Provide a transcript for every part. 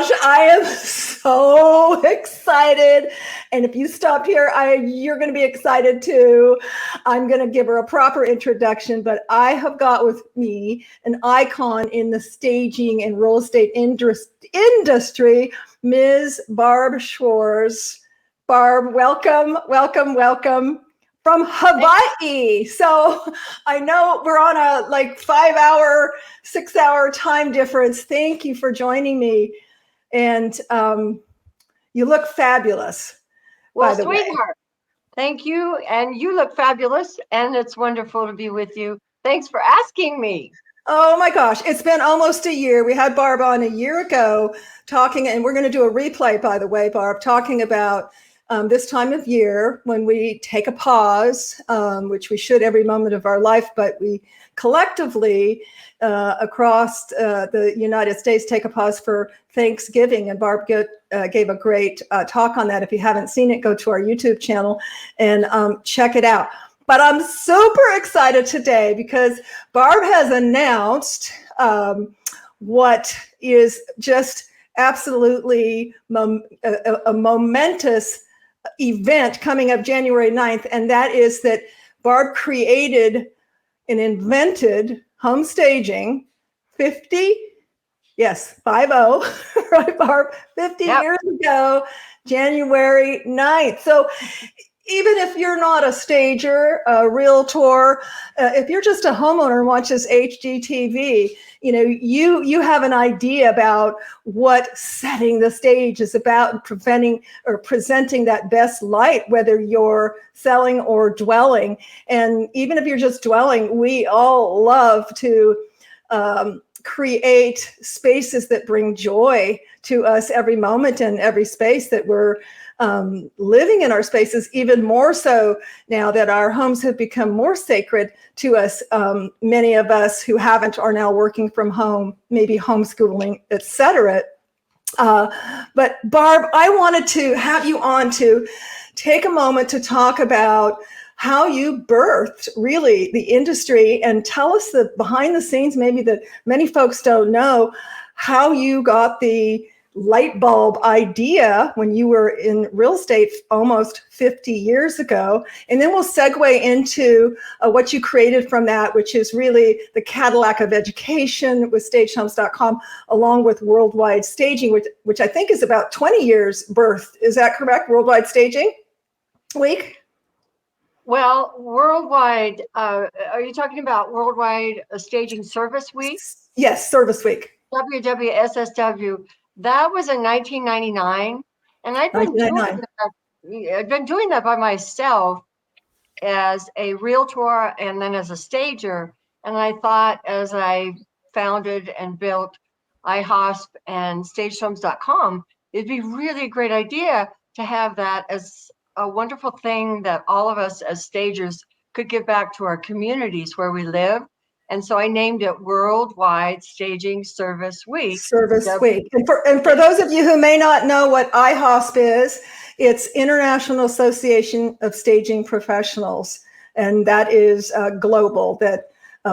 gosh, I am so excited. And if you stopped here, you're going to be excited too. I'm going to give her a proper introduction, but I have got with me an icon in the staging and real estate industry, Ms. Barb Schwarz. Barb, welcome, welcome, welcome from Hawaii. So I know we're on a 5-hour, 6-hour time difference. Thank you for joining me. And you look fabulous. Well, sweetheart, thank you. And you look fabulous. And it's wonderful to be with you. Thanks for asking me. Oh my gosh, it's been almost a year. We had Barb on a year ago talking, and we're going to do a replay, by the way, Barb, talking about this time of year when we take a pause, which we should every moment of our life, but we collectively across the United States take a pause for Thanksgiving. And Barb gave a great talk on that. If you haven't seen it, go to our YouTube channel and check it out. But I'm super excited today because Barb has announced what is just absolutely a momentous event coming up January 9th. And that is that Barb created and invented home staging 50, yes, 50, right, Barb? 50 years ago, January 9th. So even if you're not a stager, a realtor, if you're just a homeowner and watches HGTV, you have an idea about what setting the stage is about and presenting that best light, whether you're selling or dwelling. And even if you're just dwelling, we all love to create spaces that bring joy to us every moment and every space that we're living in our spaces, even more so now that our homes have become more sacred to us. Many of us who haven't are now working from home, maybe homeschooling, etc. But Barb, I wanted to have you on to take a moment to talk about how you birthed really the industry and tell us the behind the scenes, maybe that many folks don't know, how you got the light bulb idea when you were in real estate almost 50 years ago. And then we'll segue into what you created from that, which is really the Cadillac of education with stagehomes.com, along with Worldwide Staging, which I think is about 20 years birth. Is that correct? Worldwide Staging Week? Well, Worldwide, are you talking about Worldwide Staging Service Week? Yes, Service Week. WWSSW. That was in 1999, and I've been doing that by myself as a realtor and then as a stager. And I thought, as I founded and built iHosp and stagehomes.com, it'd be really a great idea to have that as a wonderful thing that all of us as stagers could give back to our communities where we live. And so I named it Worldwide Staging Service Week. And for those of you who may not know what iHosp is, it's International Association of Staging Professionals. And that is global. That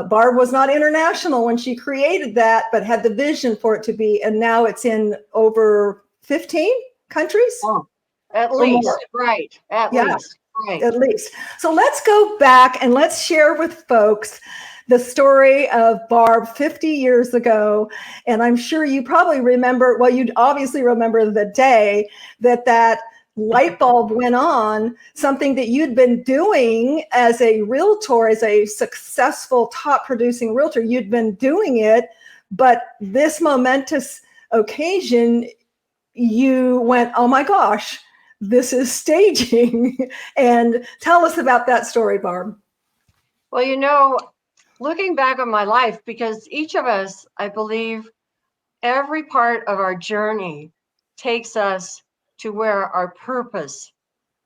Barb was not international when she created that, but had the vision for it to be. And now it's in over 15 countries? Oh, at least, right. At least, right. At least. So let's go back and let's share with folks the story of Barb 50 years ago. And I'm sure you probably remember, well, you'd obviously remember the day that light bulb went on, something that you'd been doing as a realtor, as a successful top producing realtor. You'd been doing it, but this momentous occasion, you went, oh my gosh, this is staging. And tell us about that story, Barb. Well, looking back on my life, because each of us, I believe, every part of our journey takes us to where our purpose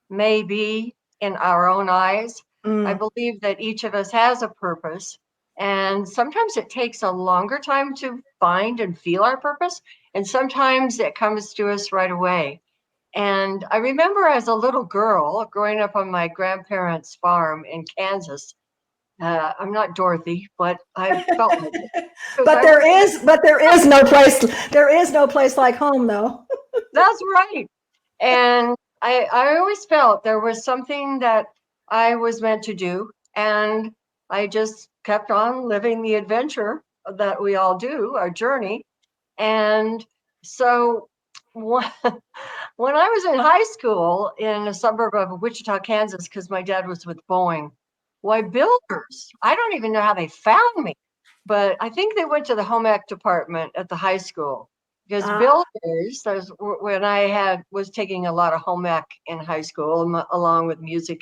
may be in our own eyes. I believe that each of us has a purpose, and sometimes it takes a longer time to find and feel our purpose, and sometimes it comes to us right away. And I remember as a little girl growing up on my grandparents' farm in Kansas, I'm not Dorothy, but I felt like it. But there is no place like home, though. That's right. And I always felt there was something that I was meant to do. And I just kept on living the adventure that we all do, our journey. And so when I was in high school in a suburb of Wichita, Kansas, because my dad was with Boeing, why builders? I don't even know how they found me, but I think they went to the home ec department at the high school because builders, when was taking a lot of home ec in high school along with music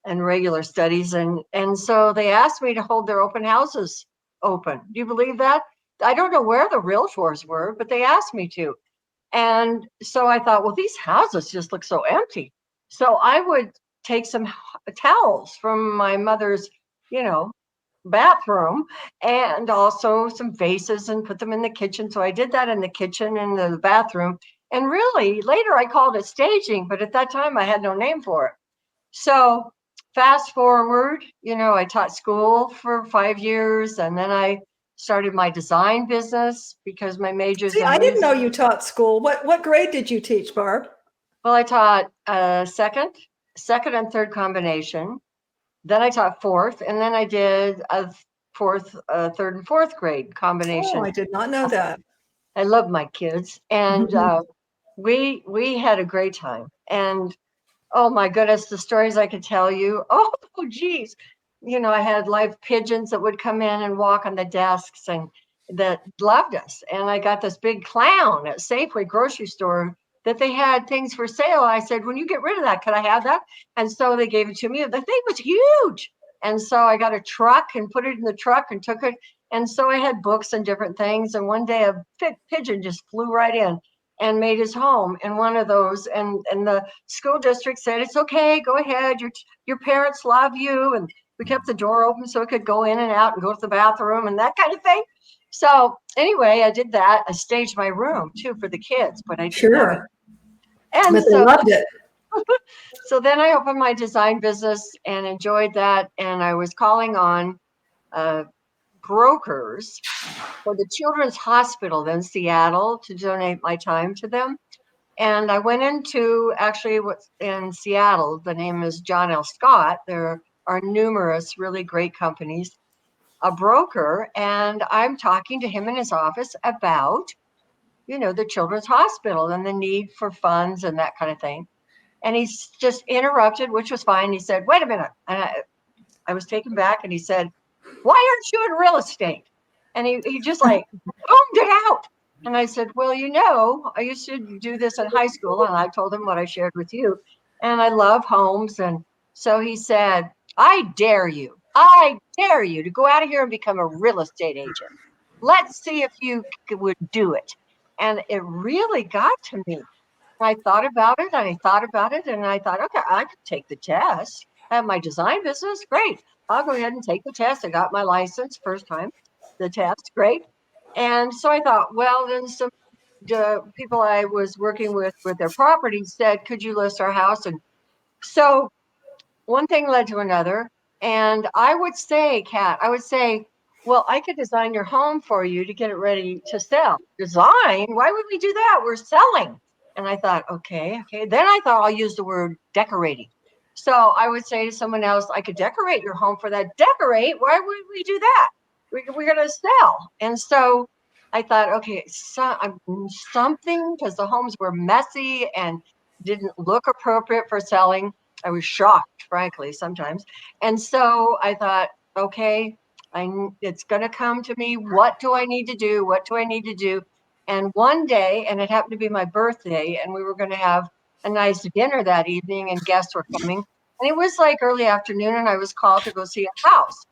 and regular studies. And so they asked me to hold their open houses open. Do you believe that? I don't know where the realtors were, but they asked me to. And so I thought, well, these houses just look so empty. So I would take some towels from my mother's, you know, bathroom and also some vases and put them in the kitchen. So I did that in the kitchen and the bathroom. And really, later I called it staging, but at that time I had no name for it. So fast forward, I taught school for 5 years and then I started my design business because my major's See, in I didn't know music. you taught school. What grade did you teach, Barb? Well, I taught second and third combination. Then I taught fourth, and then I did a fourth, third and fourth grade Oh, combination. I did not know that. I love my kids, and we had a great time. And oh my goodness, the stories I could tell you. Oh, geez. I had live pigeons that would come in and walk on the desks and that loved us. And I got this big clown at Safeway grocery store that they had things for sale. I said, when you get rid of that, could I have that? And so they gave it to me. The thing was huge. And so I got a truck and put it in the truck and took it. And so I had books and different things. And one day a pigeon just flew right in and made his home in one of those. And the school district said, it's okay, go ahead. Your parents love you. And we kept the door open so it could go in and out and go to the bathroom and that kind of thing. So anyway, I did that. I staged my room too for the kids, but I didn't have it. Sure. And But they loved it. so then I opened my design business and enjoyed that. And I was calling on brokers for the Children's Hospital in Seattle to donate my time to them. And I went into actually what's in Seattle. The name is John L. Scott. There are numerous really great companies, a broker, and I'm talking to him in his office about, the Children's Hospital and the need for funds and that kind of thing. And he's just interrupted, which was fine. He said, wait a minute. And I was taken back and he said, why aren't you in real estate? And he just like boomed it out. And I said, well, I used to do this in high school. And I told him what I shared with you. And I love homes. And so he said, I dare you to go out of here and become a real estate agent. Let's see if you would do it. And it really got to me. I thought about it and I thought about it and I thought, okay, I could take the test. I have my design business. Great. I'll go ahead and take the test. I got my license first time, the test. Great. And so I thought, well, then some people I was working with their property said, could you list our house? And so one thing led to another. And I would say, Kat, well, I could design your home for you to get it ready to sell. Design? Why would we do that? We're selling. And I thought, okay. Then I thought I'll use the word decorating. So I would say to someone else, I could decorate your home for that. Decorate? Why would we do that? We're going to sell. And so I thought, okay, something, because the homes were messy and didn't look appropriate for selling. I was shocked, frankly, sometimes. And so I thought, okay, it's going to come to me. What do I need to do? What do I need to do? And one day, and it happened to be my birthday, and we were going to have a nice dinner that evening, and guests were coming. And it was like early afternoon, and I was called to go see a house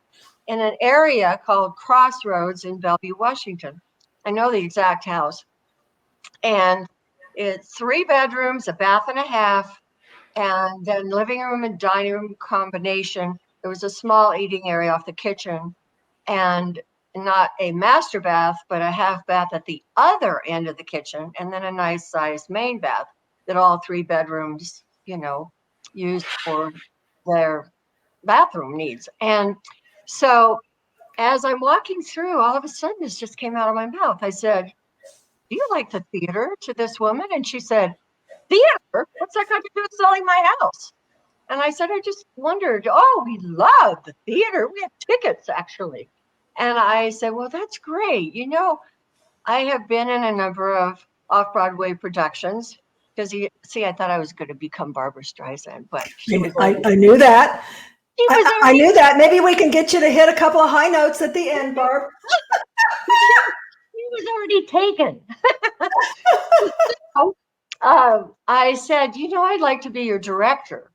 in an area called Crossroads in Bellevue, Washington. I know the exact house. And it's 3 bedrooms, a bath and a half, and then living room and dining room combination. There was a small eating area off the kitchen and not a master bath, but a half bath at the other end of the kitchen, and then a nice sized main bath that all 3 bedrooms, used for their bathroom needs. And So as I'm walking through, all of a sudden this just came out of my mouth. I said, "Do you like the theater?" to this woman. And she said, "Theater? What's that got to do with selling my house?" And I said, "I just wondered, oh, we love the theater. We have tickets, actually." And I said, "Well, that's great. I have been in a number of off-Broadway productions because see, I thought I was going to become Barbara Streisand, but I knew that. she was I already knew that. Maybe we can get you to hit a couple of high notes at the end, Barb. she was already taken. I said, "I'd like to be your director."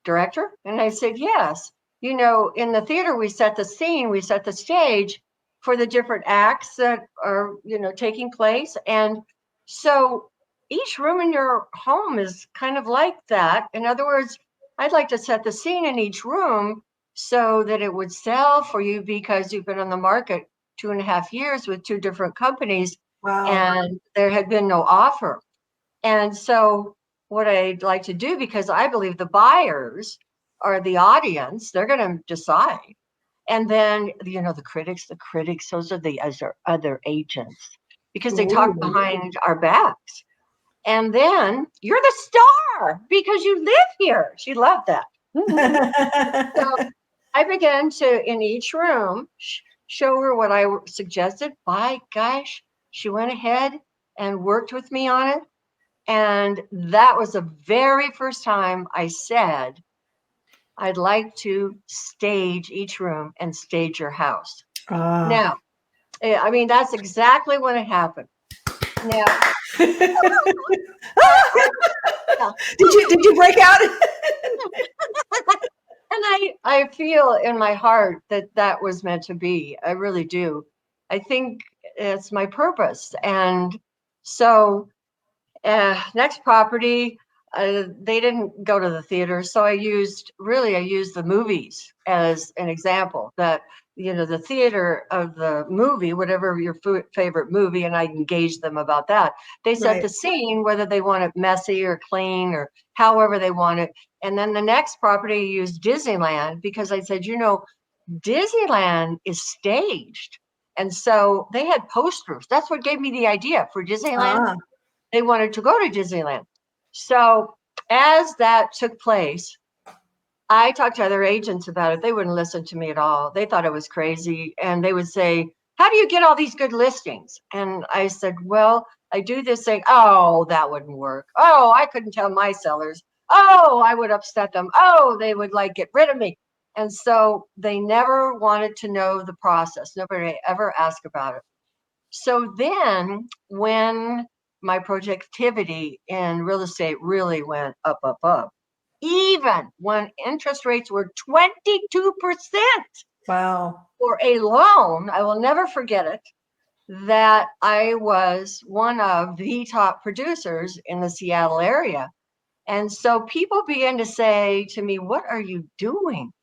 Director? And I said, "Yes. In the theater, we set the scene, we set the stage for the different acts that are, taking place. And so each room in your home is kind of like that. In other words, I'd like to set the scene in each room so that it would sell for you because you've been on the market 2.5 years with two different companies Wow. and there had been no offer. And so what I'd like to do, because I believe the buyers are the audience, they're going to decide. And then, the critics, those are the other agents because they talk Ooh. behind our backs. And then you're the star because you live here. She loved that. So I began to, in each room, show her what I suggested. By gosh, she went ahead and worked with me on it. And that was the very first time I said, "I'd like to stage each room and stage your house." Ah. Now, I mean, that's exactly when it happened. Now, I, yeah. Did you break out? And I feel in my heart that that was meant to be. I really do. I think it's my purpose. And so next property, they didn't go to the theater, so I used the movies as an example. That the theater of the movie, whatever your favorite movie, and I engaged them about that. They set Right. the scene, whether they want it messy or clean or however they want it. And then the next property used Disneyland because I said, Disneyland is staged, and so they had posters. That's what gave me the idea for Disneyland. Ah. They wanted to go to Disneyland. So as that took place, I talked to other agents about it. They wouldn't listen to me at all. They thought I was crazy. And they would say, "How do you get all these good listings?" And I said, "Well, I do this thing." "Oh, that wouldn't work." "Oh, I couldn't tell my sellers." "Oh, I would upset them." "Oh, they would get rid of me." And so they never wanted to know the process. Nobody ever asked about it. So then when my productivity in real estate really went up, up, up, even when interest rates were 22% Wow. for a loan, I will never forget it, that I was one of the top producers in the Seattle area. And so people began to say to me, "What are you doing?"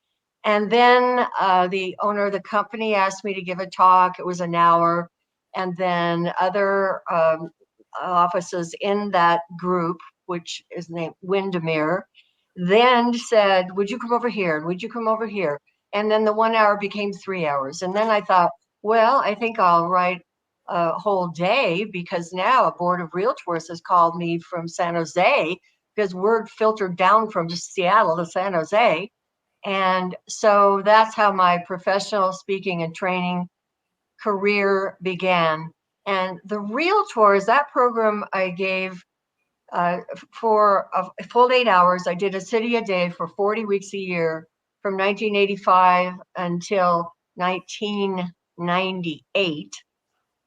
And then the owner of the company asked me to give a talk. It was an hour. And then other offices in that group, which is named Windermere, then said, "Would you come over here? And would you come over here?" And then the 1 hour became 3 hours. And then I thought, well, I think I'll write a whole day because now a board of realtors has called me from San Jose because word filtered down from Seattle to San Jose. And so that's how my professional speaking and training career began. And the Realtors, that program I gave for a full 8 hours. I did a city a day for 40 weeks a year from 1985 until 1998.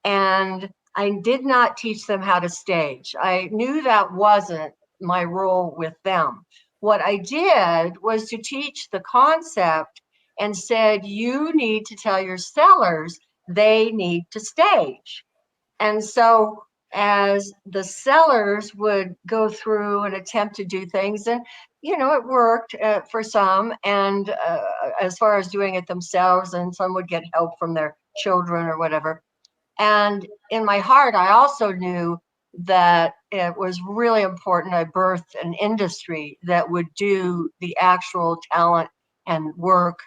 And I did not teach them how to stage. I knew that wasn't my role with them. What I did was to teach the concept and said, you need to tell your sellers they need to stage. And so as the sellers would go through and attempt to do things, and it worked for some, and as far as doing it themselves, and some would get help from their children or whatever. And in my heart, I also knew that it was really important I birthed an industry that would do the actual talent and work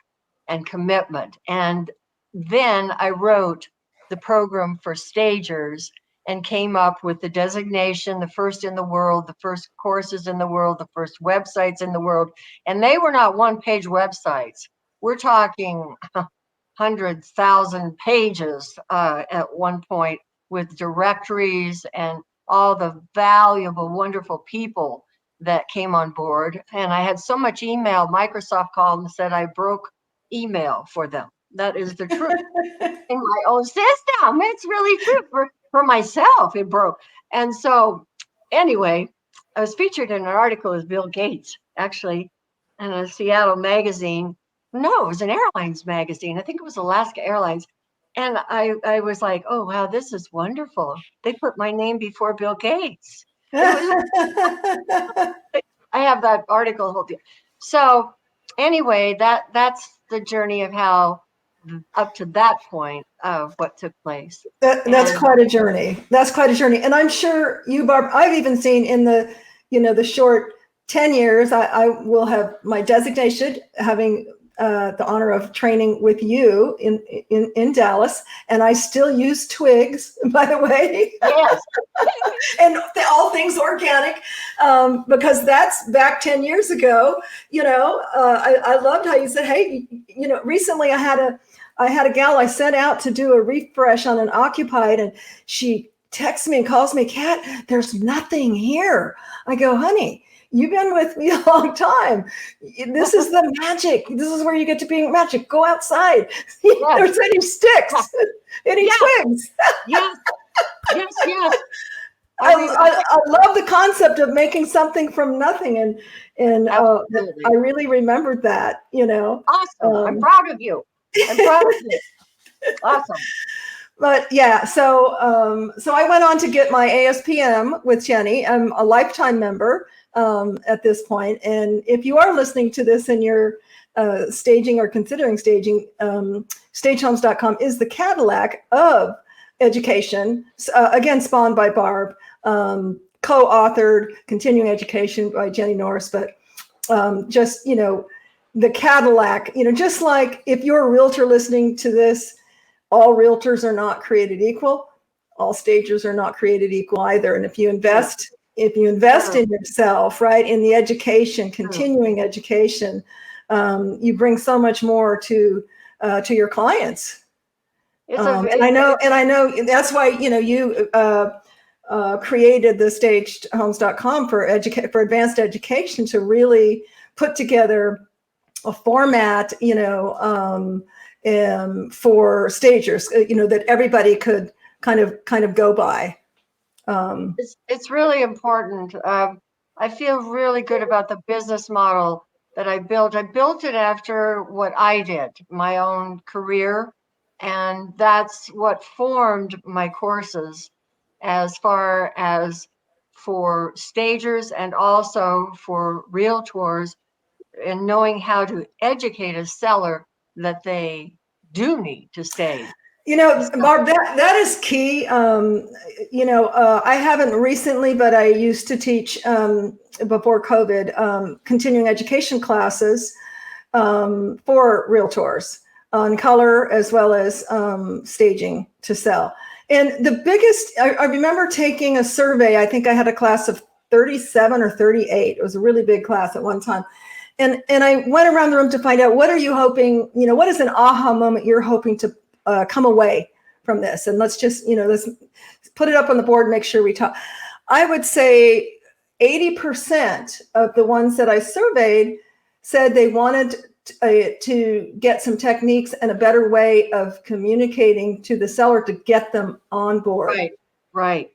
and commitment. And then I wrote the program for stagers and came up with the designation, the first in the world, the first courses in the world, the first websites in the world. And they were not one-page websites. We're talking 100,000 pages at one point, with directories and all the valuable, wonderful people that came on board. And I had so much email, Microsoft called and said I broke email for them. That is the truth. In my own system, it's really true. For myself, it broke. And so anyway, I was featured in an article with Bill Gates, actually, in a Seattle magazine. No, it was an airlines magazine. I think it was Alaska Airlines. And I was like, oh, wow, this is wonderful. They put my name before Bill Gates. I have that article. So anyway, that's the journey of how up to that point of what took place. That's quite a journey. That's quite a journey. And I'm sure you, Barb, I've even seen in the, the short 10 years, I will have my designation, having the honor of training with you in Dallas, and I still use Twigs, by the way. Yes. And all things organic, because that's back 10 years ago. I loved how you said, hey, recently I had a gal I sent out to do a refresh on an occupied, and she texts me and calls me, Kat, there's nothing here. I go, honey, you've been with me a long time. This is the magic. This is where you get to be magic. Go outside. Yes. There's any sticks, any twigs. Yes. Yes. I love the concept of making something from nothing, and I really remembered that. Awesome. I'm proud of you. I'm proud of you. Awesome. But yeah, so I went on to get my ASPM with Jenny. I'm a lifetime member at this point. And if you are listening to this and you're staging or considering staging, stagehomes.com is the Cadillac of education. Again, spawned by Barb, co-authored Continuing Education by Jenny Norris. But just, the Cadillac, just like if you're a realtor listening to this, all realtors are not created equal. All stagers are not created equal either. And if you invest in yourself, right, in the education, continuing education, you bring so much more to your clients. And I know that's why you created the stagedhomes.com for advanced education, to really put together a format, for stagers, that everybody could kind of go by. It's really important. I feel really good about the business model that I built. I built it after what I did, my own career, and that's what formed my courses as far as for stagers and also for realtors, and knowing how to educate a seller that they do need to stage. Barb, that is key. I haven't recently, but I used to teach before COVID continuing education classes for realtors on color as well as staging to sell. And the biggest, I remember taking a survey. I think I had a class of 37 or 38. It was a really big class at one time. And I went around the room to find out, what are you hoping, what is an aha moment you're hoping to come away from this? And let's just, let's put it up on the board and make sure we talk. I would say 80% of the ones that I surveyed said they wanted to get some techniques and a better way of communicating to the seller to get them on board. Right.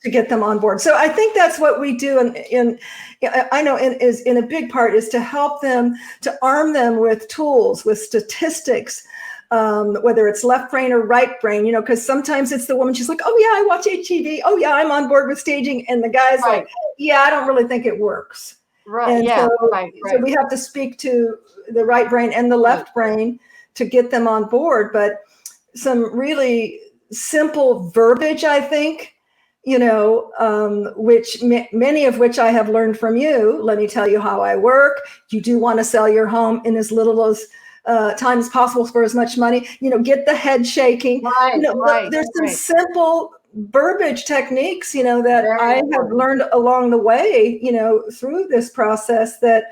To get them on board. So I think that's what we do in a big part is to help them, to arm them with tools, with statistics, whether it's left brain or right brain, because sometimes it's the woman, she's like, oh yeah, I watch HGTV. Oh yeah, I'm on board with staging. And the guy's like, yeah, I don't really think it works. Right. And so we have to speak to the right brain and the left brain to get them on board. But some really simple verbiage, I think, which many of which I have learned from you. Let me tell you how I work. You do want to sell your home in as little as time as possible for as much money, get the head shaking. There's some simple verbiage techniques, that Very I important. have learned along the way, through this process that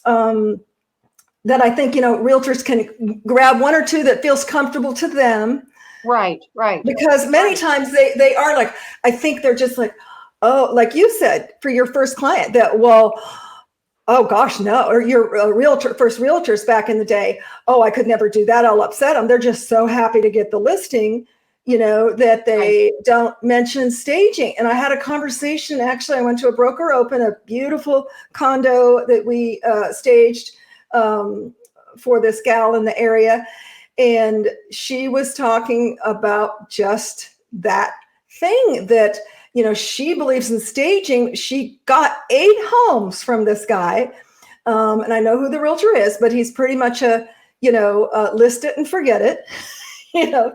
I think, realtors can grab one or two that feels comfortable to them. Right. Because many times they are like, I think they're just like, oh, like you said, for your first client that, well, oh gosh, no, or your first realtors back in the day, oh, I could never do that. I'll upset them. They're just so happy to get the listing, that they don't mention staging. And I had a conversation, actually, I went to a broker open, a beautiful condo that we staged for this gal in the area. And she was talking about just that thing that, she believes in staging. She got 8 homes from this guy. And I know who the realtor is, but he's pretty much a, list it and forget it,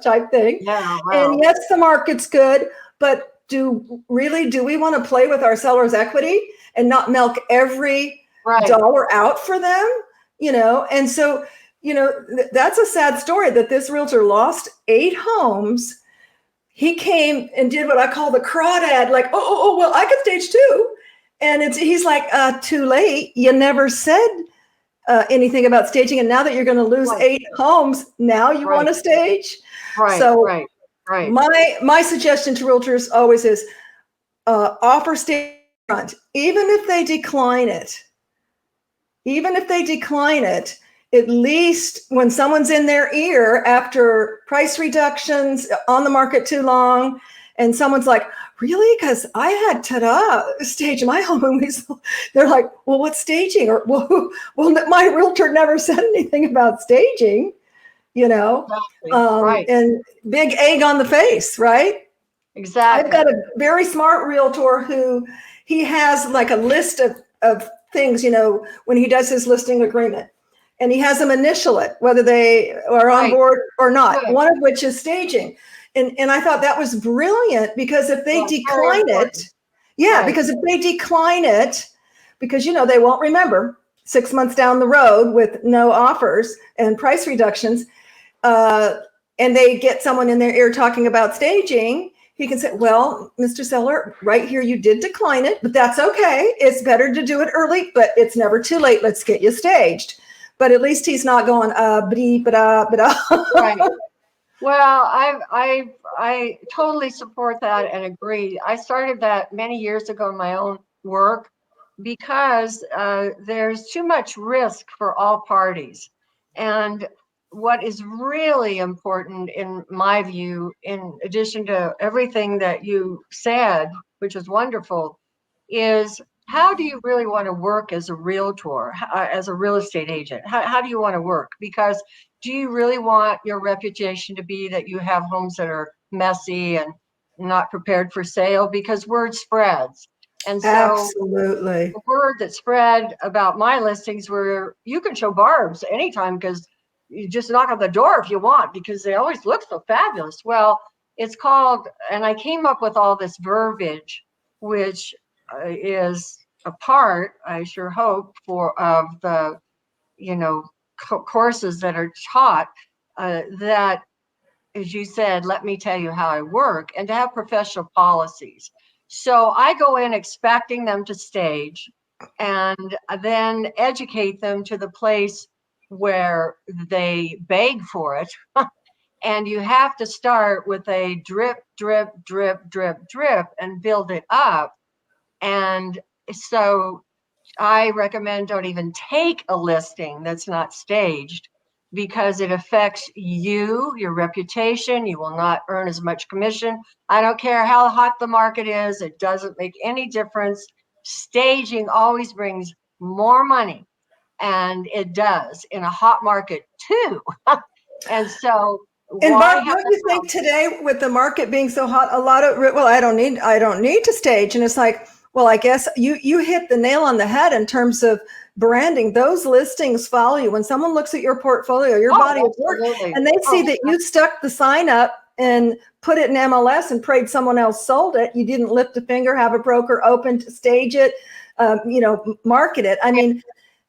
type thing. Yeah, wow. And yes, the market's good, but do we want to play with our sellers' equity and not milk every dollar out for them? And so, that's a sad story that this realtor lost 8 homes. He came and did what I call the crawdad, like, oh, well, I could stage too. And he's like, too late. You never said anything about staging. And now that you're going to lose 8 homes, now you want to stage. So my suggestion to realtors always is offer stage front, even if they decline it. At least when someone's in their ear after price reductions on the market too long, and someone's like, really? Because I had stage my home, and they're like, well, what's staging? Or well, my realtor never said anything about staging, Exactly. And big egg on the face, right? Exactly. I've got a very smart realtor who he has like a list of things, when he does his listing agreement. And he has them initial it, whether they are on board or not, one of which is staging. And I thought that was brilliant, because if they decline it, because if they decline it, because, they won't remember 6 months down the road with no offers and price reductions, and they get someone in their ear talking about staging, he can say, well, Mr. Seller, right here, you did decline it, but that's okay. It's better to do it early, but it's never too late. Let's get you staged. But at least he's not going, Right. Well, I totally support that and agree. I started that many years ago in my own work, because there's too much risk for all parties. And what is really important, in my view, in addition to everything that you said, which is wonderful, is how do you really want to work as a realtor, as a real estate agent? How do you want to work? Because do you really want your reputation to be that you have homes that are messy and not prepared for sale? Because word spreads. And so absolutely, the word that spread about my listings were, you can show Barb's anytime, because you just knock on the door if you want, because they always look so fabulous. Well, it's called, and I came up with all this verbiage, which is a part, I sure hope, of the, courses that are taught, that, as you said, let me tell you how I work, and to have professional policies. So I go in expecting them to stage, and then educate them to the place where they beg for it. And you have to start with a drip, drip, drip, drip, drip, and build it up. And so I recommend don't even take a listing that's not staged, because it affects you, your reputation. You will not earn as much commission. I don't care how hot the market is. It doesn't make any difference. Staging always brings more money, and it does in a hot market too. And so, and Barb, don't you think today, with the market being so hot, a lot of, well, I don't need to stage. And it's like, well, I guess you hit the nail on the head in terms of branding. Those listings follow you. When someone looks at your portfolio, your body of work, and they see that you stuck the sign up and put it in MLS and prayed someone else sold it. You didn't lift a finger, have a broker open to stage it, market it. I mean,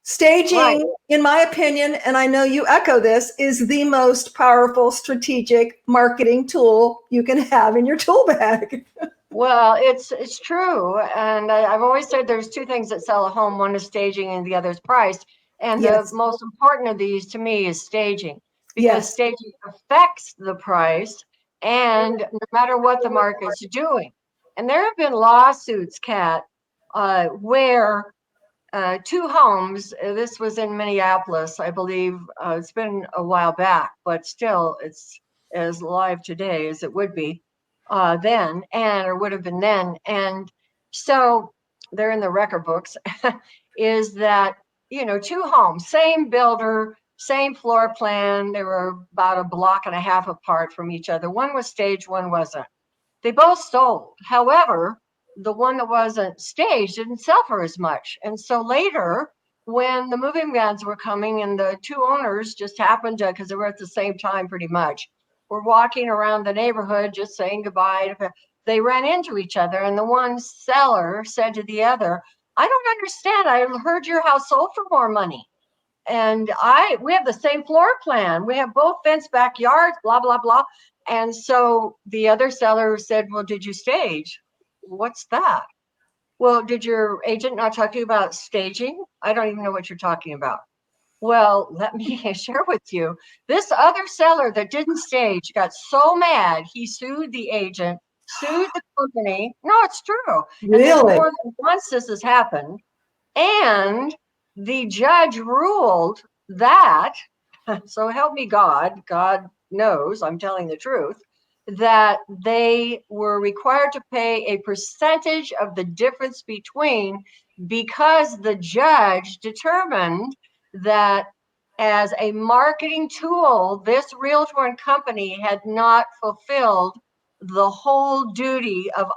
Staging, Right. in my opinion, and I know you echo this, is the most powerful strategic marketing tool you can have in your tool bag. Well, it's true. And I've always said there's two things that sell a home. One is staging and the other is price. And the Yes. most important of these to me is staging, because Yes. staging affects the price and no matter what the market's doing. And there have been lawsuits, Kat, where two homes, this was in Minneapolis, I believe. It's been a while back, but still it's as live today as it would be then, and or would have been then. And so they're in the record books. Is that, two homes, same builder, same floor plan. They were about a block and a half apart from each other. One was staged, one wasn't. They both sold. However, the one that wasn't staged didn't sell for as much. And so later, when the moving vans were coming and the two owners just happened to, because they were at the same time pretty much, were walking around the neighborhood just saying goodbye, they ran into each other. And the one seller said to the other, I don't understand. I heard your house sold for more money. And we have the same floor plan. We have both fenced backyards, blah, blah, blah. And so the other seller said, well, did you stage? What's that? Well, did your agent not talk to you about staging? I don't even know what you're talking about. Well, let me share with you. This other seller that didn't stage got so mad, he sued the agent, sued the company. No, it's true. And there's Really? more than once this has happened. And the judge ruled that, so help me God, God knows I'm telling the truth, that they were required to pay a percentage of the difference between, because the judge determined that as a marketing tool, this realtor and company had not fulfilled the whole duty of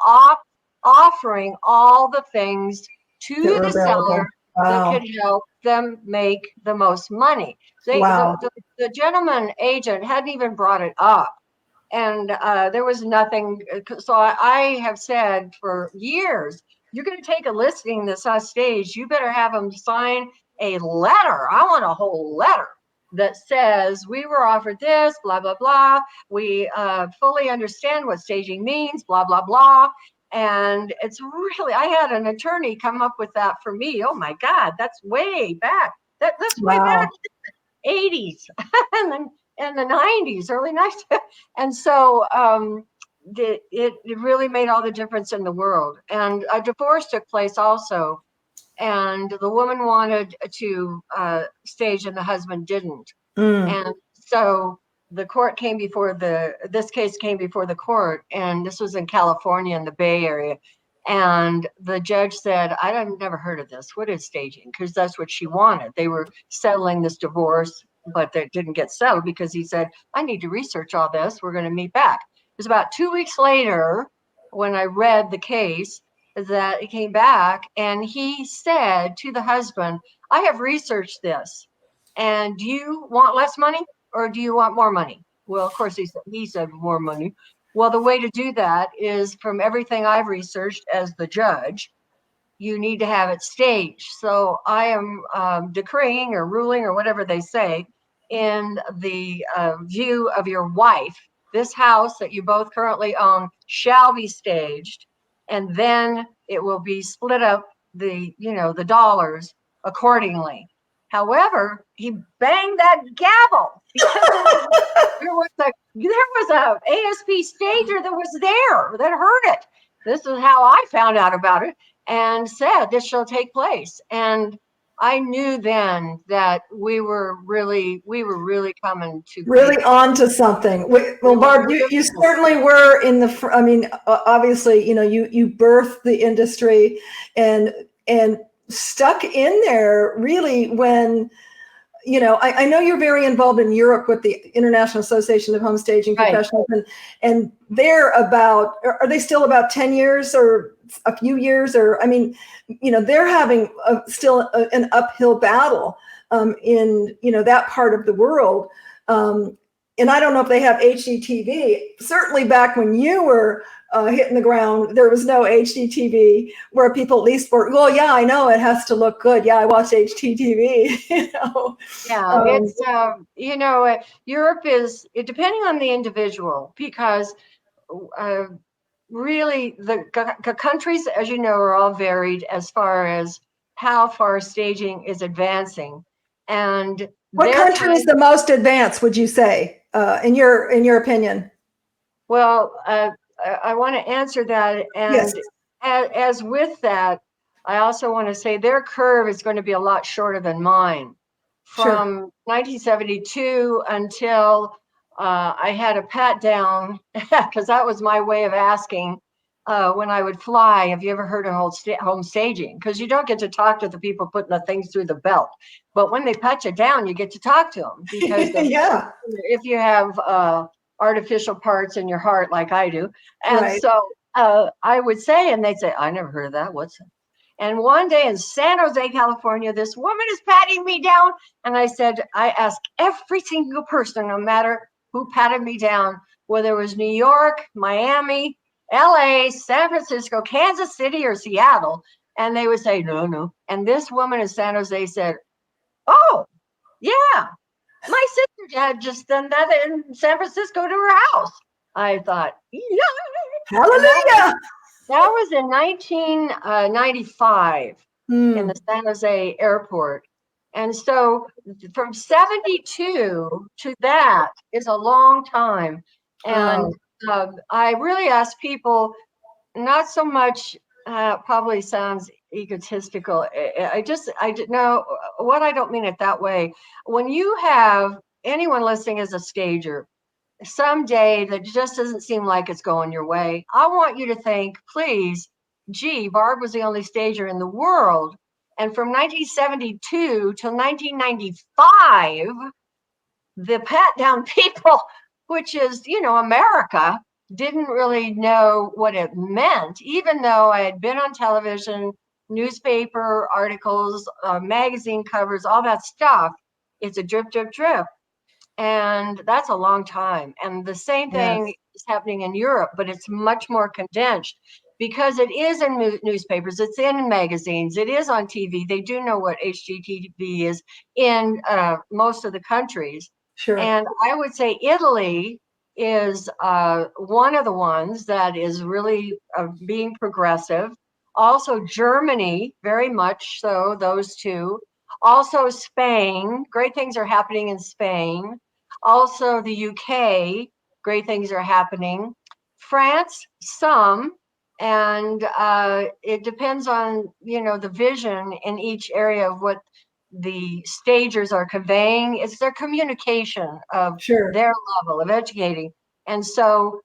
offering all the things That to were the available. seller that Wow. could help them make the most money. Wow. The gentleman agent hadn't even brought it up. And there was nothing. So I have said for years, you're going to take a listing that's on stage, you better have them sign a letter. I want a whole letter that says we were offered this, blah, blah, blah. We fully understand what staging means, blah, blah, blah. And it's really, I had an attorney come up with that for me. Oh my God, that's way back. That's way back Wow. 80s and then in the 90s, early 90s. And so it really made all the difference in the world. And a divorce took place also. And the woman wanted to stage and the husband didn't. Mm. And so the court came before this case came before the court, and this was in California in the Bay Area. And the judge said, I've never heard of this. What is staging? Because that's what she wanted. They were settling this divorce, but they didn't get settled because he said, I need to research all this. We're going to meet back. It was about 2 weeks later when I read the case that it came back, and he said to the husband, I have researched this. And do you want less money or do you want more money? Well, of course, he said more money. Well, the way to do that is, from everything I've researched as the judge, you need to have it staged. So I am decreeing or ruling or whatever they say in the view of your wife. This house that you both currently own shall be staged, and then it will be split up the dollars accordingly. However, he banged that gavel because there was a ASP stager that was there that heard it. This is how I found out about it, and said this shall take place. And I knew then that we were really coming to Really on to something. Well, Barb, you certainly were in the, I mean, obviously, you birthed the industry and stuck in there really when, I know you're very involved in Europe with the International Association of Home Staging Professionals, and they're about, are they still about 10 years or a few years? Or, I mean, they're having still an uphill battle in, that part of the world. and I don't know if they have HDTV. Certainly back when you were hitting the ground, there was no HDTV where people at least were, well, yeah, I know it has to look good. Yeah, I watch HDTV, you know. Yeah, it's Europe is depending on the individual, because uh, really the countries, as you know, are all varied as far as how far staging is advancing, and What they're country is trying. the most advanced, would you say, in your opinion? Well, I want to answer that, Yes, and as with that, I also want to say their curve is going to be a lot shorter than mine. sure. From 1972 until I had a pat down, because that was my way of asking when I would fly. Have you ever heard of home staging? Because you don't get to talk to the people putting the things through the belt, but when they pat you down, you get to talk to them, because Yeah, if you have artificial parts in your heart like I do. And right. so I would say, and they'd say, I never heard of that. What's that? And one day in San Jose, California, this woman is patting me down. And I said, I asked every single person, no matter who patted me down, whether it was New York, Miami, LA, San Francisco, Kansas City, or Seattle. And they would say, no, no. And this woman in San Jose said, oh, yeah, my sister had just done that in San Francisco to her house. I thought, yeah. And Hallelujah. that was in 1995 in the Hmm. San Jose airport. And so from 72 to that is a long time. And Oh, I really ask people, not so much, probably sounds egotistical. I didn't know what, I don't mean it that way. When you have anyone listening as a stager, someday that just doesn't seem like it's going your way, I want you to think, please, gee, Barb was the only stager in the world. And from 1972 till 1995, the pat down people, which is, America, didn't really know what it meant, even though I had been on television, newspaper articles, magazine covers, all that stuff. It's a drip, drip, drip. And that's a long time. And the same thing yes, is happening in Europe, but it's much more condensed because it is in newspapers, it's in magazines, it is on TV. They do know what HGTV is in most of the countries. sure. And I would say Italy is one of the ones that is really being progressive. Also, Germany, very much so, those two. Also, Spain, great things are happening in Spain. Also, the UK, great things are happening. France, some, and it depends on the vision in each area of what the stagers are conveying. It's their communication of Sure. their level of educating. And so,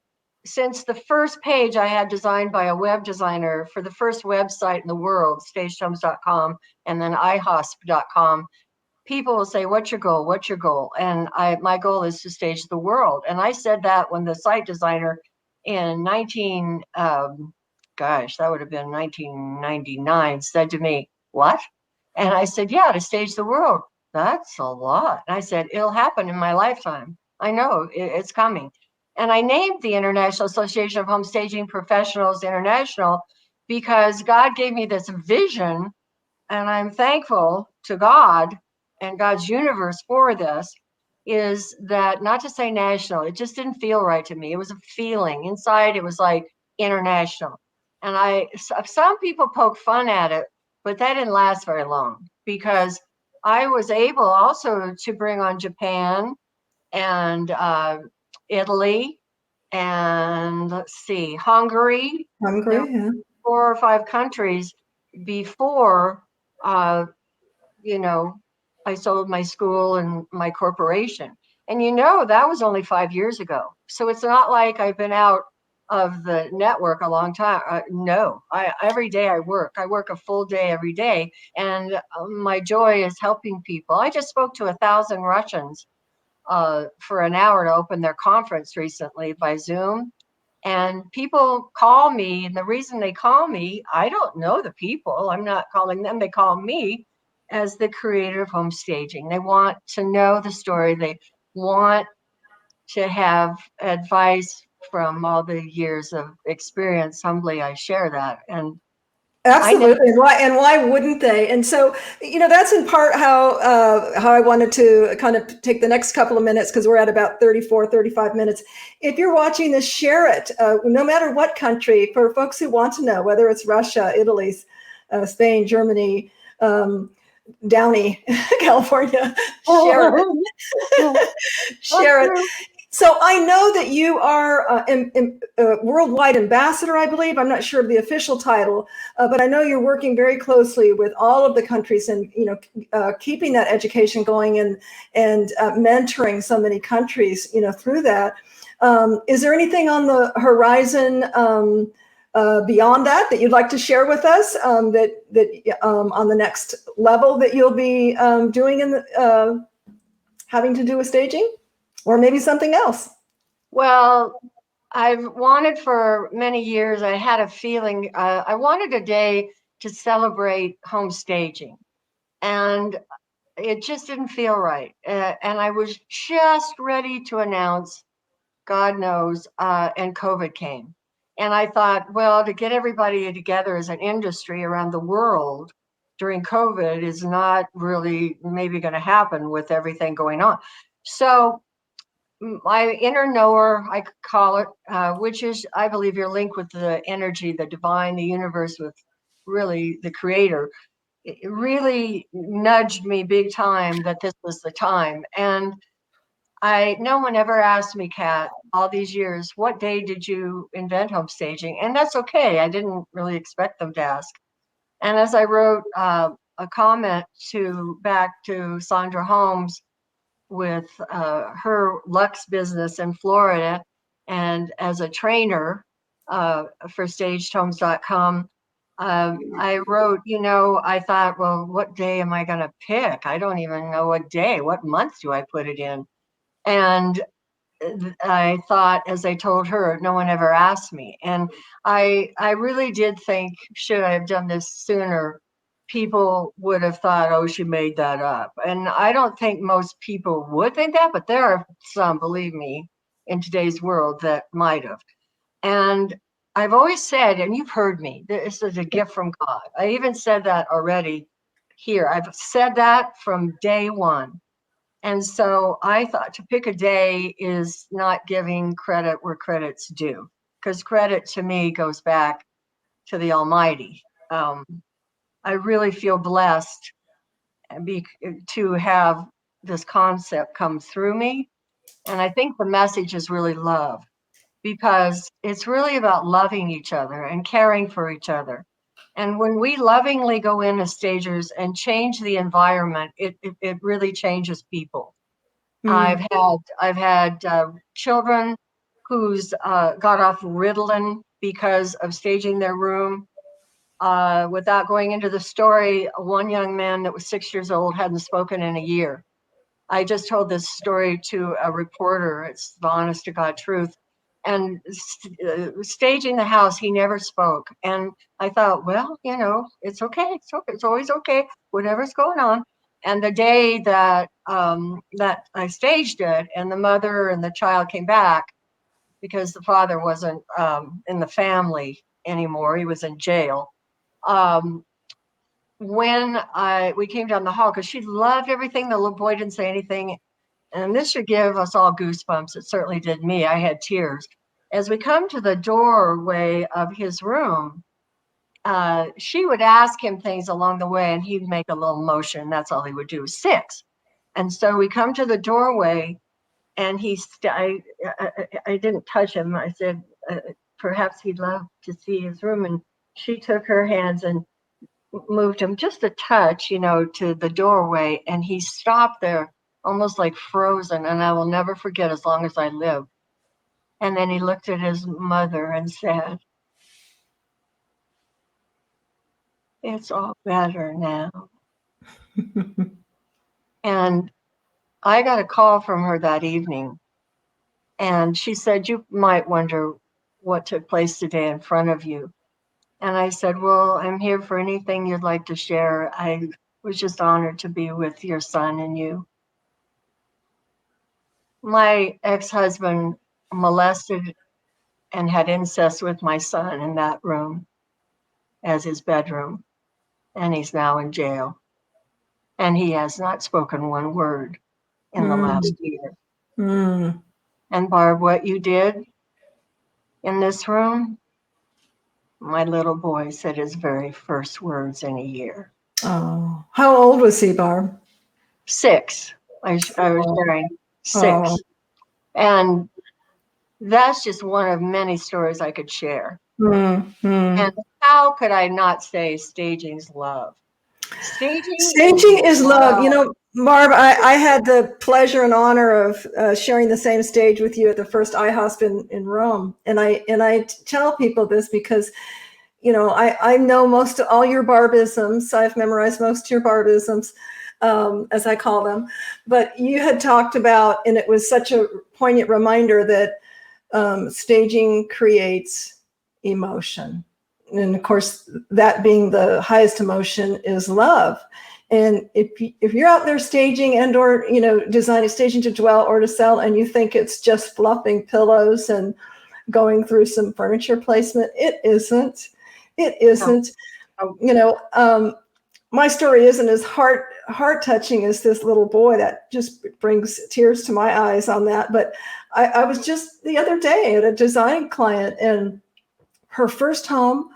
since the first page I had designed by a web designer for the first website in the world, stagedhomes.com, and then ihosp.com, people will say, what's your goal? What's your goal? And my goal is to stage the world. And I said that when the site designer in that would have been 1999, said to me, what? And I said, yeah, to stage the world. That's a lot. And I said, it'll happen in my lifetime. I know it's coming. And I named the International Association of Home Staging Professionals International because God gave me this vision, and I'm thankful to God and God's universe for this, is that, not to say national, it just didn't feel right to me. It was a feeling inside. It was like international. And some people poke fun at it, but that didn't last very long because I was able also to bring on Japan and Italy and, let's see, Hungary. There were Hungry, yeah. 4 or 5 countries before uh, you know, I sold my school and my corporation. And that was only 5 years ago. So it's not like I've been out of the network a long time. No, every day I work. I work a full day every day. And my joy is helping people. I just spoke to 1,000 Russians for an hour to open their conference recently by Zoom. And people call me, and the reason they call me, I don't know the people. I'm not calling them. They call me as the creator of home staging. They want to know the story. They want to have advice from all the years of experience. Humbly, I share that. And I know. Absolutely, and why wouldn't they? And so, that's in part how I wanted to kind of take the next couple of minutes, because we're at about 34, 35 minutes. If you're watching this, share it, no matter what country, for folks who want to know, whether it's Russia, Italy, Spain, Germany, Downey, California, share it. Share it. So I know that you are worldwide ambassador, I believe. I'm not sure of the official title, but I know you're working very closely with all of the countries, and keeping that education going, and mentoring so many countries, through that. Is there anything on the horizon beyond that you'd like to share with us, that on the next level that you'll be doing in having to do with staging? Or maybe something else? Well, I've wanted for many years, I had a feeling, I wanted a day to celebrate home staging. And it just didn't feel right. And I was just ready to announce, God knows, and COVID came. And I thought, well, to get everybody together as an industry around the world during COVID is not really maybe going to happen with everything going on. So my inner knower, I could call it, which is, I believe, your link with the energy, the divine, the universe, with really the creator, it really nudged me big time that this was the time. And no one ever asked me, Kat, all these years, what day did you invent home staging? And that's okay. I didn't really expect them to ask. And as I wrote a comment back to Sandra Holmes with her Lux business in Florida, and as a trainer for stagedhomes.com, I wrote, I thought, well, what day am I going to pick? I don't even know what day, what month do I put it in? And I thought, as I told her, no one ever asked me. And I really did think, should I have done this sooner? People would have thought, oh, she made that up. And I don't think most people would think that, but there are some, believe me, in today's world that might have. And I've always said, and you've heard me, this is a gift from God. I even said that already here. I've said that from day one. And so I thought to pick a day is not giving credit where credit's due, because credit to me goes back to the Almighty. I really feel blessed to have this concept come through me. And I think the message is really love, because it's really about loving each other and caring for each other. And when we lovingly go in as stagers and change the environment, it really changes people. Mm. I've had children who's got off Ritalin because of staging their room. Without going into the story, one young man that was 6 years old hadn't spoken in a year. I just told this story to a reporter. It's the honest to God truth. And staging the house, he never spoke. And I thought, well, it's okay. It's okay. It's always okay. Whatever's going on. And the day that that I staged it, and the mother and the child came back because the father wasn't in the family anymore. He was in jail. Um, when we came down the hall, because she loved everything, the little boy didn't say anything. And this should give us all goosebumps. It certainly did me. I had tears. As we come to the doorway of his room, she would ask him things along the way, and he'd make a little motion. That's all he would do. 6. And so we come to the doorway, and I didn't touch him. I said, perhaps he'd love to see his room. And she took her hands and moved him just a touch, to the doorway. And he stopped there, almost like frozen. And I will never forget as long as I live. And then he looked at his mother and said, it's all better now. And I got a call from her that evening. And she said, you might wonder what took place today in front of you. And I said, well, I'm here for anything you'd like to share. I was just honored to be with your son and you. My ex-husband molested and had incest with my son in that room as his bedroom, and he's now in jail. And he has not spoken one word in the last year. Mm. And Barb, what you did in this room, my little boy said his very first words in a year. Oh, how old was he, Barb? 6. I was sharing 6. Oh. And that's just one of many stories I could share. And how could I not say staging's love? Staging is love. You know, Barb, I had the pleasure and honor of sharing the same stage with you at the first iHosp in Rome. And I tell people this because, you know, I know most of all your Barbisms. I've memorized most of your Barbisms, as I call them. But you had talked about, and it was such a poignant reminder that staging creates emotion. And of course, that being the highest emotion is love. And if you're out there staging and or, you know, designing staging to dwell or to sell, and you think it's just fluffing pillows and going through some furniture placement, it isn't. It isn't. No. You know, my story isn't as heart touching as this little boy. That just brings tears to my eyes on that. But I was just the other day at a design client, and her first home.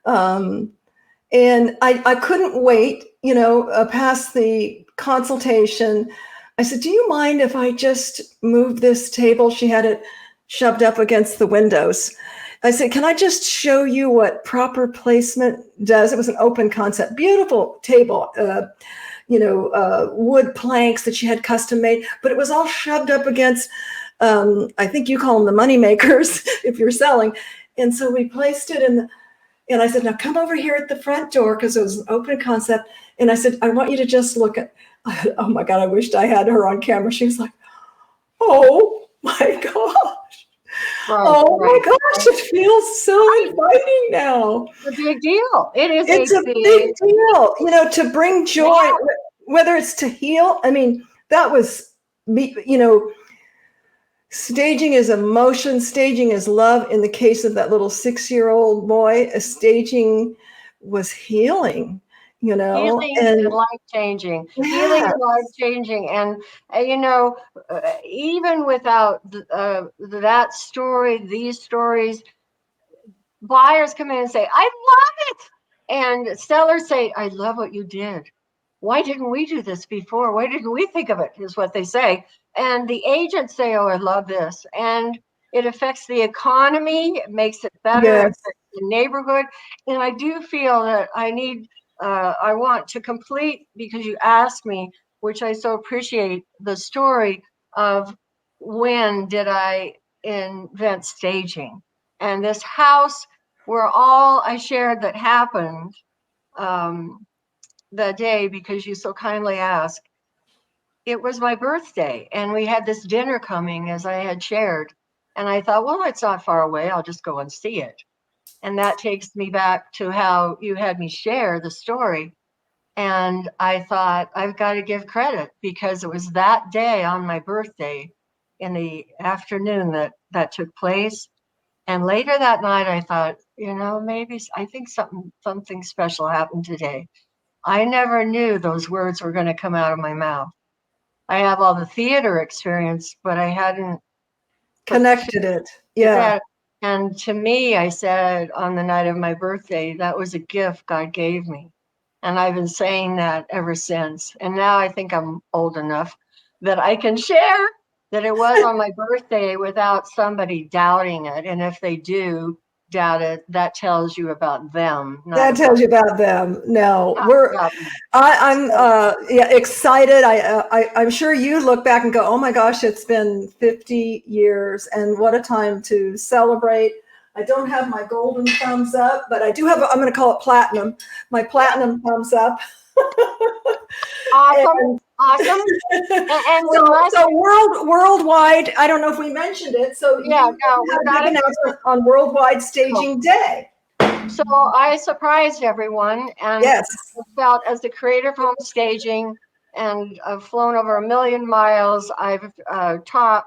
And I couldn't wait, you know, past the consultation. I said, do you mind if I just move this table? She had it shoved up against the windows. I said, can I just show you what proper placement does? It was an open concept, beautiful table, wood planks that she had custom made, but it was all shoved up against, I think you call them the money makers if you're selling. And so we placed it and I said, now come over here at the front door, because it was an open concept. And I said, I want you to just look at, oh my God, I wished I had her on camera. She was like, oh my gosh. My gosh, it feels so inviting now. It's a big deal. It's a big deal, you know, to bring joy, whether it's to heal. I mean, that was, you know, staging is emotion, staging is love. In the case of that little 6-year-old boy, staging was healing, you know. Healing and life-changing. Yes. Healing and life-changing. And, you know, even without that story, these stories, buyers come in and say, I love it. And sellers say, I love what you did. Why didn't we do this before? Why didn't we think of it, is what they say. And the agents say, oh, I love this. And it affects the economy. It makes it better. Yes. It affects the neighborhood. And I do feel that I want to complete, because you asked me, which I so appreciate, the story of when did I invent staging. And this house where all I shared that happened the day, because you so kindly asked, it was my birthday, and we had this dinner coming, as I had shared. And I thought, well, it's not far away. I'll just go and see it. And that takes me back to how you had me share the story. And I thought, I've got to give credit, because it was that day on my birthday in the afternoon that took place. And later that night, I thought, you know, maybe I think something special happened today. I never knew those words were going to come out of my mouth. I have all the theater experience, but I hadn't connected it. Yeah. And to me, I said on the night of my birthday, that was a gift God gave me. And I've been saying that ever since. And now I think I'm old enough that I can share that it was on my birthday without somebody doubting it. And if they do doubt it, that tells you about them. That tells you about them. No, I'm excited. I'm sure you look back and go, oh my gosh, it's been 50 years, and what a time to celebrate. I don't have my golden thumbs up, but I do have, I'm going to call it platinum, my platinum thumbs up. Awesome. Awesome. And so worldwide, I don't know if we mentioned it. So we got an announcement on Worldwide Staging Day. So I surprised everyone, and yes, felt, as the creator of home staging, and I've flown over 1,000,000 miles. I've taught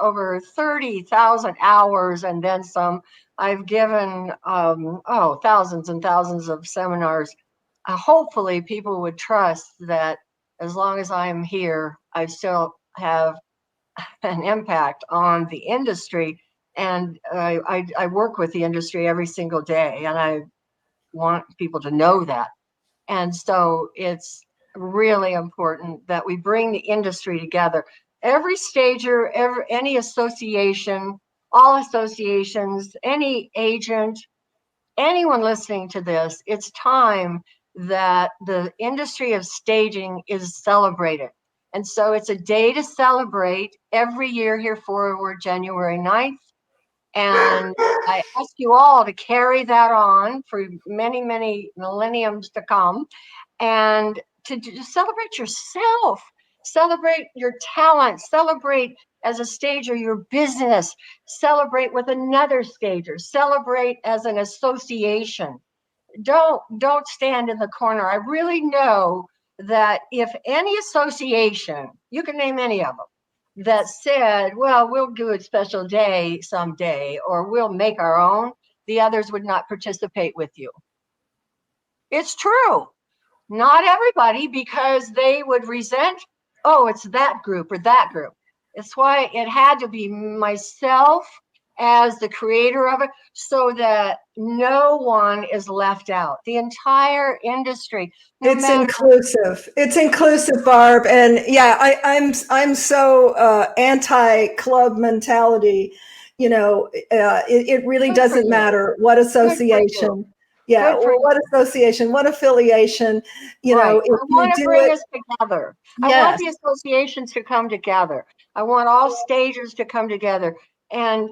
over 30,000 hours and then some. I've given thousands and thousands of seminars. Hopefully, people would trust that as long as I'm here, I still have an impact on the industry. And I work with the industry every single day, and I want people to know that. And so it's really important that we bring the industry together. Every stager, any association, all associations, any agent, anyone listening to this, it's time that the industry of staging is celebrated. And so it's a day to celebrate every year here forward, January 9th. And I ask you all to carry that on for many, many millenniums to come, and to celebrate yourself, celebrate your talent, celebrate as a stager your business, celebrate with another stager, celebrate as an association. Don't stand in the corner. I really know that if any association, you can name any of them, that said, well, we'll do a special day someday, or we'll make our own, the others would not participate with you. It's true. Not everybody, because they would resent, oh, it's that group or that group. It's why it had to be myself as the creator of it, so that no one is left out. The entire industry. It's inclusive. It's inclusive, Barb. And yeah, I'm so anti-club mentality. It really doesn't matter what association. Yeah, what association, what affiliation, right. if I want to bring us together. Yes. I want the associations to come together. I want all stagers to come together. And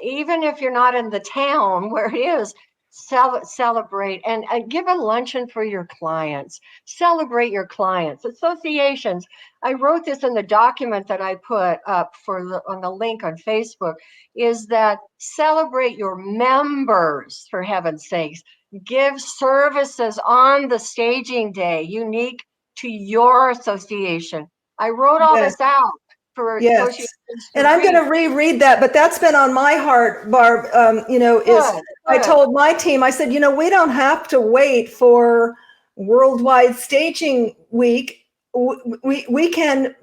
even if you're not in the town where it is, celebrate and give a luncheon for your clients. Celebrate your clients. Associations. I wrote this in the document that I put up on the link on Facebook, is that celebrate your members, for heaven's sakes. Give services on the staging day unique to your association. I wrote all this out for associations. And I'm going to reread that, but that's been on my heart, Barb. Good. I told my team, I said, we don't have to wait for Worldwide Staging Week. We can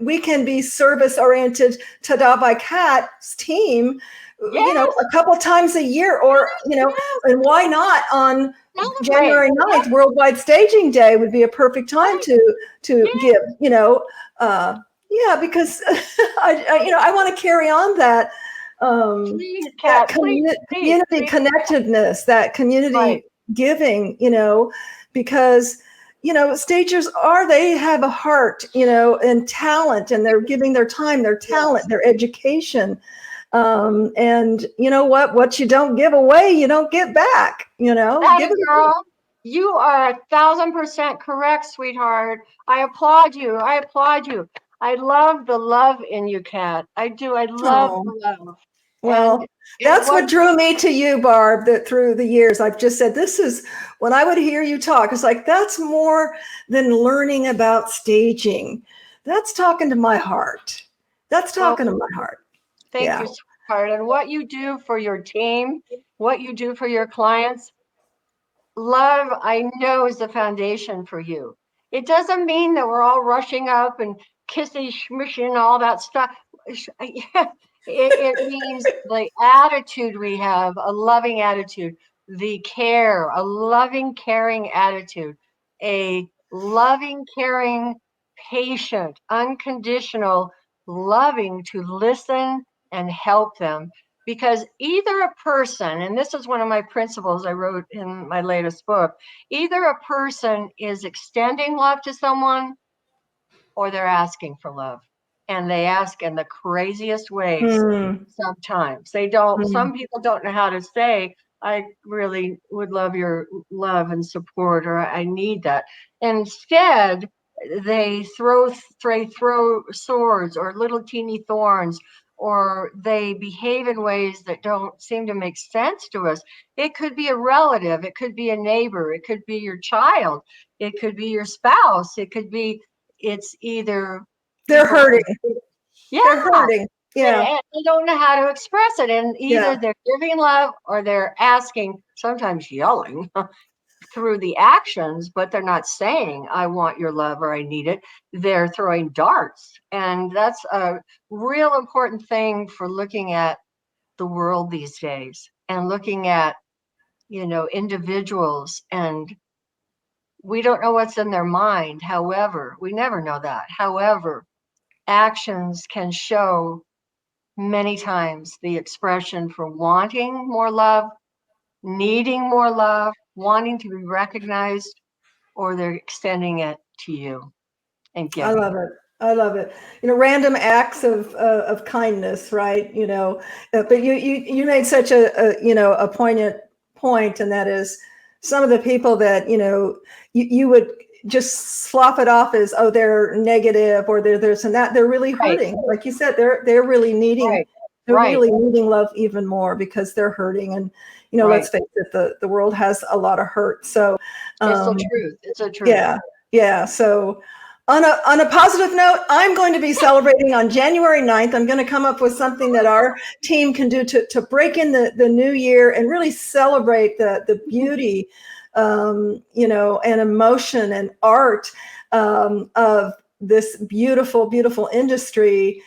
be service oriented. Tada by Kat's team, a couple times a year, or and why not on January 9th, Worldwide Staging Day would be a perfect time to give. Because I want to carry on that community connectedness, that community giving, because stagers they have a heart, and talent, and they're giving their time, their talent, their education. And what you don't give away, you don't get back, girl, you are 1,000% correct, sweetheart. I applaud you. I love the love in you, Kat. I do. I love the love. Well, that's what drew me to you, Barb, that through the years, I've just said, this is when I would hear you talk. It's like, that's more than learning about staging. That's talking to my heart. That's talking to my heart. Thank you, sweetheart. And what you do for your team, what you do for your clients, love, I know, is the foundation for you. It doesn't mean that we're all rushing up and kissing, smishing, and all that stuff. It means the attitude we have, a loving attitude, the care, a loving, caring attitude, a loving, caring, patient, unconditional, loving to listen and help them. Because either a person, and this is one of my principles I wrote in my latest book, either a person is extending love to someone or they're asking for love. And they ask in the craziest ways sometimes. They don't, some people don't know how to say, I really would love your love and support, or I need that. Instead, they throw swords or little teeny thorns, or they behave in ways that don't seem to make sense to us. It could be a relative, it could be a neighbor, it could be your child, it could be your spouse, it could be it's either they're hurting. Yeah. They're hurting. Yeah. And they don't know how to express it. And either they're giving love or they're asking, sometimes yelling through the actions, but they're not saying, I want your love or I need it. They're throwing darts. And that's a real important thing for looking at the world these days and looking at, individuals. And we don't know what's in their mind. However, we never know that. However, actions can show many times the expression for wanting more love, needing more love, wanting to be recognized, or they're extending it to you and I giving. love it. I love it. Random acts of kindness, right? But you made such a poignant point, and that is some of the people that you would just slough it off as, oh, they're negative or they're this and that. They're really hurting, like you said. They're really needing. They're really needing love even more because they're hurting. And let's face it, the world has a lot of hurt. So it's the truth. It's a truth. Yeah, yeah. So. On a positive note, I'm going to be celebrating on January 9th. I'm going to come up with something that our team can do to break in the new year and really celebrate the beauty, and emotion and art of this beautiful, beautiful industry,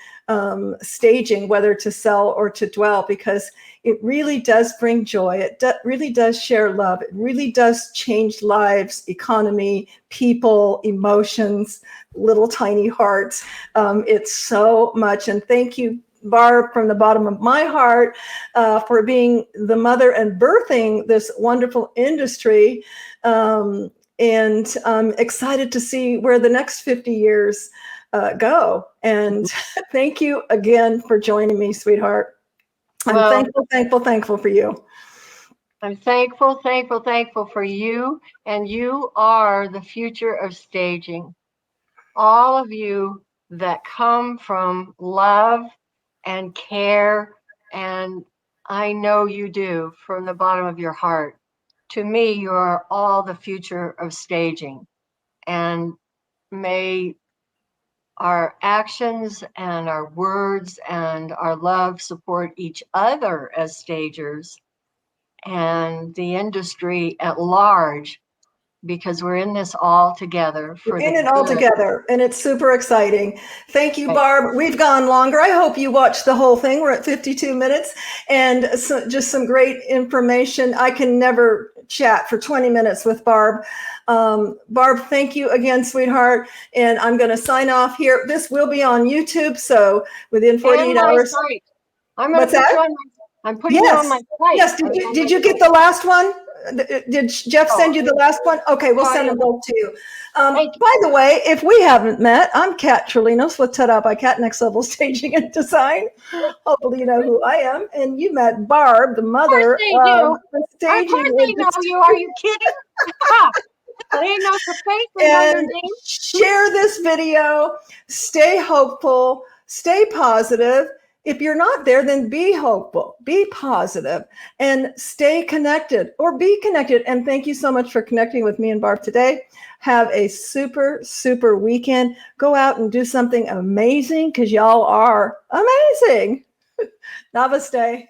staging, whether to sell or to dwell, because it really does bring joy. It really does share love. It really does change lives, economy, people, emotions, little tiny hearts. It's so much. And thank you, Barb, from the bottom of my heart, for being the mother and birthing this wonderful industry. And I'm excited to see where the next 50 years go. And thank you again for joining me, sweetheart. I'm thankful for you. I'm thankful for you. And you are the future of staging. All of you that come from love and care, and I know you do from the bottom of your heart. To me, you are all the future of staging. And may our actions and our words and our love support each other as stagers and the industry at large, because we're in this all together. We're in it all together, and it's super exciting. Thank you, Barb. We've gone longer. I hope you watched the whole thing. We're at 52 minutes, and just some great information. I can never chat for 20 minutes with Barb. Barb, thank you again, sweetheart. And I'm going to sign off here. This will be on YouTube, so within 48 hours. I'm going to put you on I'm putting you on my site. Yes. Did you get the last one? Did Jeff send you the last one? Okay, we'll send them both to you. By the way, if we haven't met, I'm Kat Trelinos with Tet Out by Kat, Next Level Staging and Design. Hopefully you know who I am. And you met Barb, the mother of the staging. Of course they know you. Are you kidding? They know your face. They know your name. Share this video. Stay hopeful. Stay positive. If you're not there, then be hopeful, be positive, and stay connected or be connected. And thank you so much for connecting with me and Barb today. Have a super, super weekend. Go out and do something amazing because y'all are amazing. Namaste.